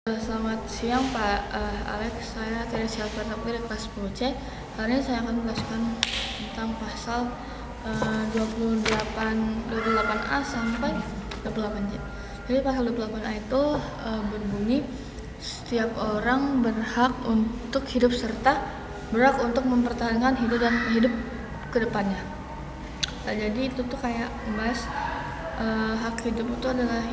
Selamat siang Pak Alex, saya Teresia Pratama dari kelas 10C. Hari ini saya akan menjelaskan tentang pasal 28A sampai 28C. Jadi pasal 28A itu berbunyi setiap orang berhak untuk hidup serta berhak untuk mempertahankan hidup ke depannya. Jadi itu tuh kayak membahas hak hidup itu adalah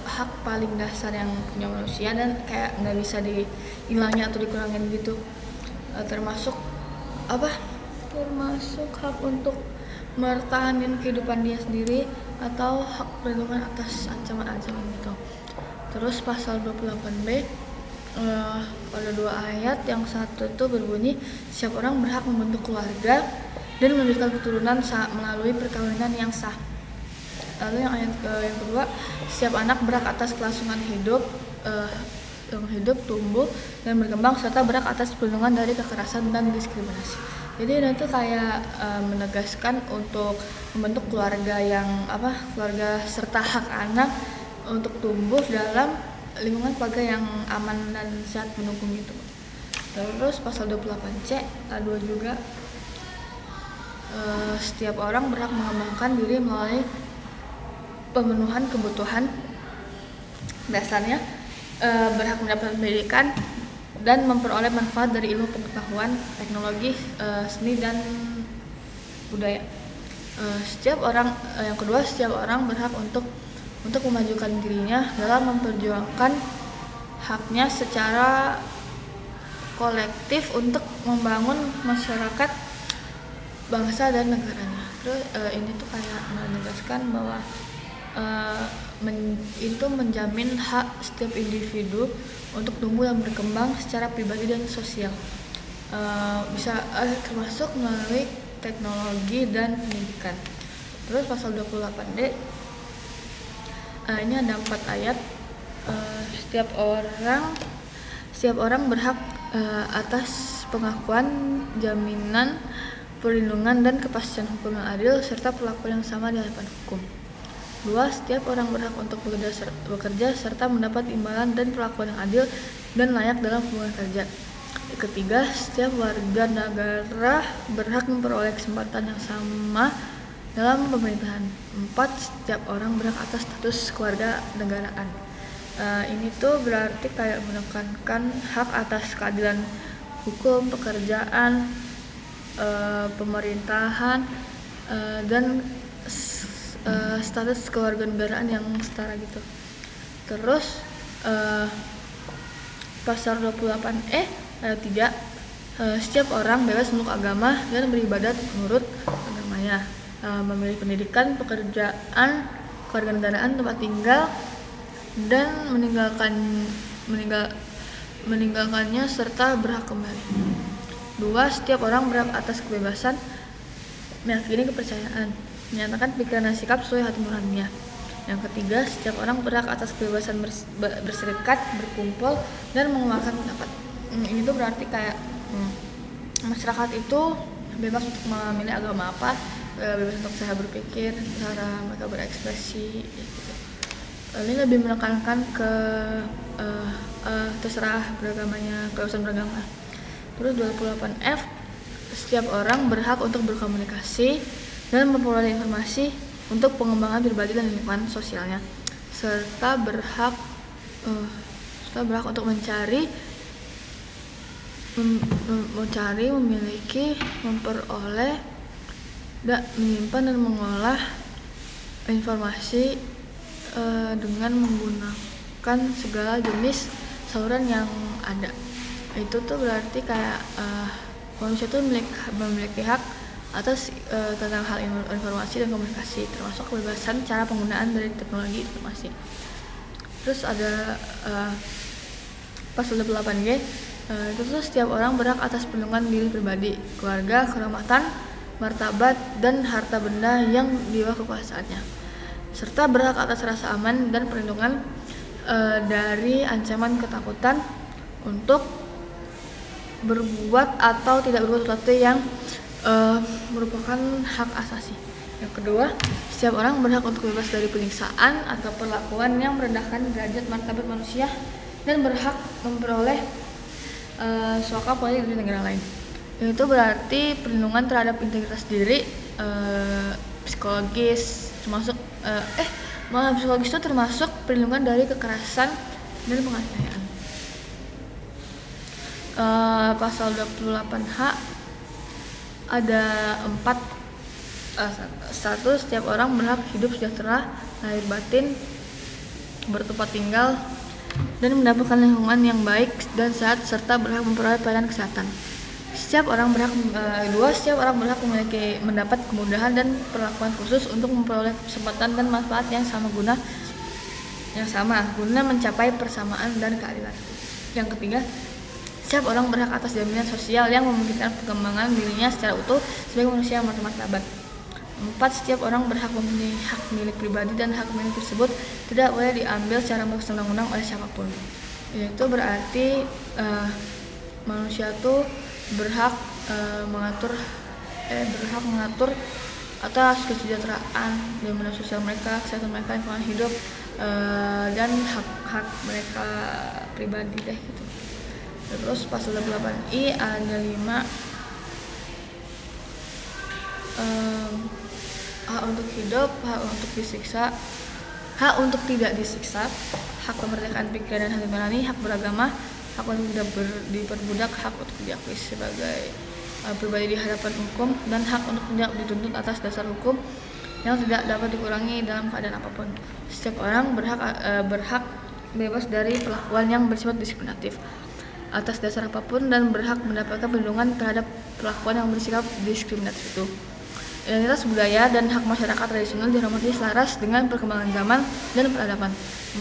hak paling dasar yang punya manusia dan kayak nggak bisa dihilangin atau dikurangin gitu. Termasuk hak untuk mempertahankan kehidupan dia sendiri atau hak perlindungan atas ancaman-ancaman gitu. Terus pasal 28B ada 2 ayat. Yang satu itu berbunyi setiap orang berhak membentuk keluarga dan memberikan keturunan melalui perkawinan yang sah. Lalu yang kedua, setiap anak berhak atas kelangsungan hidup, tumbuh dan berkembang serta berhak atas perlindungan dari kekerasan dan diskriminasi. Jadi itu kayak menegaskan untuk membentuk keluarga keluarga serta hak anak untuk tumbuh dalam lingkungan keluarga yang aman dan sehat mendukung gitu. Terus pasal 28C ada juga setiap orang berhak mengembangkan diri melalui pemenuhan kebutuhan dasarnya, berhak mendapat pendidikan dan memperoleh manfaat dari ilmu pengetahuan, teknologi, seni dan budaya. Yang kedua, setiap orang berhak untuk memajukan dirinya dalam memperjuangkan haknya secara kolektif untuk membangun masyarakat, bangsa dan negaranya. Terus ini tuh kayak menegaskan bahwa itu menjamin hak setiap individu untuk tumbuh dan berkembang secara pribadi dan sosial, bisa termasuk melalui teknologi dan pendidikan. Terus pasal 28D ini ada 4 ayat. Setiap orang berhak atas pengakuan, jaminan, perlindungan dan kepastian hukum yang adil serta perlakuan yang sama di hadapan hukum. 2. Setiap orang berhak untuk bekerja serta mendapat imbalan dan perlakuan yang adil dan layak dalam hubungan kerja. Ketiga, setiap warga negara berhak memperoleh kesempatan yang sama dalam pemerintahan. 4. Setiap orang berhak atas status keluarga negaraan. Ini tuh berarti kayak menekankan hak atas keadilan hukum, pekerjaan, pemerintahan, dan status kewarganegaraan yang setara gitu. Terus pasal 28E ayat 3, setiap orang bebas memeluk agama dan beribadat menurut agamanya, memilih pendidikan, pekerjaan, kewarganegaraan, tempat tinggal dan meninggalkannya serta berhak kembali. 2. Setiap orang berhak atas kebebasan meyakini kepercayaan, menyatakan pikiran dan sikap sesuai hati nuraninya. Yang ketiga, setiap orang berhak atas kebebasan berserikat, berkumpul, dan mengeluarkan pendapat. Ini tuh berarti kayak masyarakat itu bebas untuk memilih agama apa, bebas untuk cara berpikir, cara mereka berekspresi gitu. Ini lebih menekankan ke terserah beragamanya, kebebasan beragama. Terus 28F, setiap orang berhak untuk berkomunikasi dan memperoleh informasi untuk pengembangan pribadi dan lingkungan sosialnya, serta berhak untuk mencari, memiliki, memperoleh, menyimpan dan mengolah informasi dengan menggunakan segala jenis saluran yang ada. Itu tuh berarti kayak manusia tuh memiliki hak atas tentang hal informasi dan komunikasi, termasuk kebebasan cara penggunaan dari teknologi informasi. Terus ada pasal 28G, itu tuh setiap orang berhak atas perlindungan diri pribadi, keluarga, kehormatan, martabat dan harta benda yang di bawah kekuasaannya, serta berhak atas rasa aman dan perlindungan dari ancaman ketakutan untuk berbuat atau tidak berbuat sesuatu yang merupakan hak asasi. Yang kedua, setiap orang berhak untuk bebas dari penyiksaan atau perlakuan yang merendahkan derajat martabat manusia dan berhak memperoleh suaka politik dari negara lain. Itu berarti perlindungan terhadap integritas diri, psikologis, termasuk psikologis itu termasuk perlindungan dari kekerasan dan penganiayaan. Pasal 28H ada 1. Setiap orang berhak hidup sejahtera, lahir batin, bertempat tinggal, dan mendapatkan lingkungan yang baik dan sehat serta berhak memperoleh pelayanan kesehatan. Setiap orang berhak mendapat kemudahan dan perlakuan khusus untuk memperoleh kesempatan dan manfaat yang sama guna mencapai persamaan dan keadilan. Yang ketiga, setiap orang berhak atas jaminan sosial yang memungkinkan perkembangan dirinya secara utuh sebagai manusia yang bermartabat. 4. Setiap orang berhak mempunyai hak milik pribadi dan hak milik tersebut tidak boleh diambil secara memaksa undang-undang oleh siapapun. Itu berarti manusia tuh berhak mengatur atas kesejahteraan, jaminan sosial mereka, kesehatan mereka, lingkungan hidup, dan hak mereka pribadi gitu. Terus pasal 28I ada 5, hak untuk hidup, hak untuk disiksa, hak untuk tidak disiksa, hak kemerdekaan pikiran dan hati nurani, hak beragama, hak untuk tidak diperbudak, hak untuk diakui sebagai pribadi di hadapan hukum, dan hak untuk tidak dituntut atas dasar hukum yang tidak dapat dikurangi dalam keadaan apapun. Setiap orang berhak bebas dari perlakuan yang bersifat diskriminatif atas dasar apapun dan berhak mendapatkan perlindungan terhadap perlakuan yang bersikap diskriminatif itu. Identitas budaya dan hak masyarakat tradisional dihormati selaras dengan perkembangan zaman dan peradaban.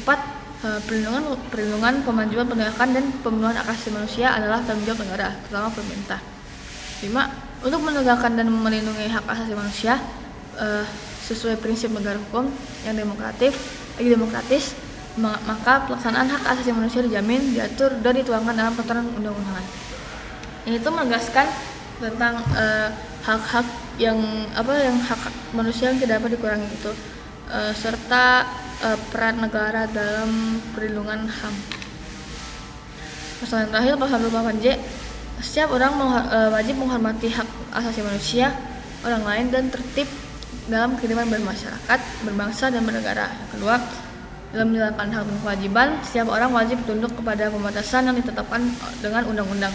4. Perlindungan, pemajuan, penegakan, dan pemenuhan hak asasi manusia adalah tanggung jawab negara, terutama pemerintah. 5. Untuk menegakkan dan melindungi hak asasi manusia sesuai prinsip negara hukum yang demokratis, maka pelaksanaan hak asasi manusia dijamin, diatur, dan dituangkan dalam peraturan undang-undangan. Ini tuh menegaskan tentang hak-hak yang hak manusia yang tidak dapat dikurangi itu, serta peran negara dalam perlindungan HAM. Pasal yang terakhir, pasal 28J, setiap orang wajib menghormati hak asasi manusia, orang lain, dan tertib dalam kehidupan bermasyarakat, berbangsa, dan bernegara. Yang kedua, dalam menjalankan hak dan kewajiban, setiap orang wajib tunduk kepada pembatasan yang ditetapkan dengan undang-undang,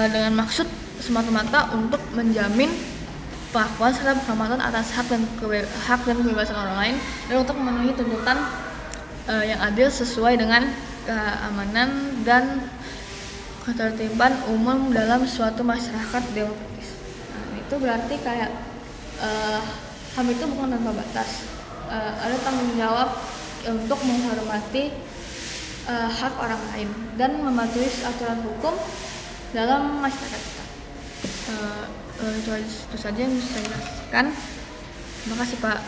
dengan maksud semata-mata untuk menjamin pengakuan serta penghormatan atas hak dan kebebasan orang lain, dan untuk memenuhi tuntutan yang adil sesuai dengan keamanan dan ketertiban umum dalam suatu masyarakat demokratis. Itu berarti kayak HAM itu bukan tanpa batas. Ada tanggung jawab untuk menghormati hak orang lain dan mematuhi aturan hukum dalam masyarakat kita. Itu saja yang bisa saya jelaskan. Terima kasih Pak.